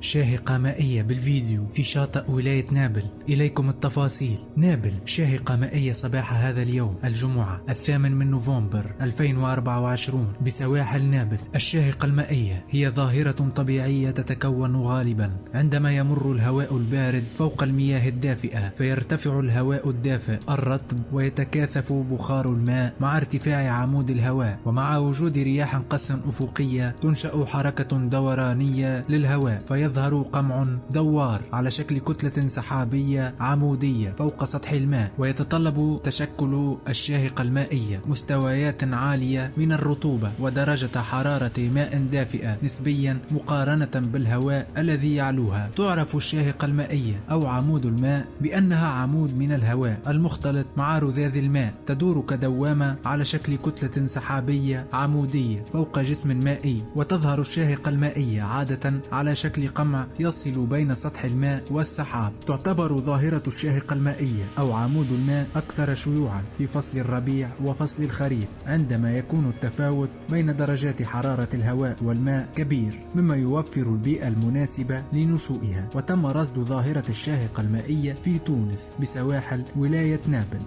شاهقة مائية بالفيديو في شاطئ ولاية نابل. إليكم التفاصيل. نابل شاهقة مائية صباح هذا اليوم الجمعة 8 من نوفمبر 2024 بسواحل نابل. الشاهقة المائية هي ظاهرة طبيعية تتكون غالبا عندما يمر الهواء البارد فوق المياه الدافئة، فيرتفع الهواء الدافئ الرطب ويتكاثف بخار الماء مع ارتفاع عمود الهواء، ومع وجود رياح قص أفقية تنشأ حركة دورانية للهواء، فيظهر قمع دوار على شكل كتلة سحابية عمودية فوق سطح الماء. ويتطلب تشكل الشاهقة المائية مستويات عالية من الرطوبة ودرجة حرارة ماء دافئة نسبيا مقارنة بالهواء الذي يعلوها. تعرف الشاهقة المائية أو عمود الماء بأنها عمود من الهواء المختلط مع رذاذ الماء تدور كدوامة على شكل كتلة سحابية عمودية فوق جسم مائي. وتظهر الشاهقة المائية عادة على شكل قمع يصل بين سطح الماء والسحاب. تعتبر ظاهرة الشاهقة المائية أو عمود الماء أكثر شيوعا في فصل الربيع وفصل الخريف، عندما يكون التفاوت بين درجات حرارة الهواء والماء كبير، مما يوفر البيئة المناسبة لنشوئها. وتم رصد ظاهرة الشاهقة المائية في تونس بسواحل ولاية نابل.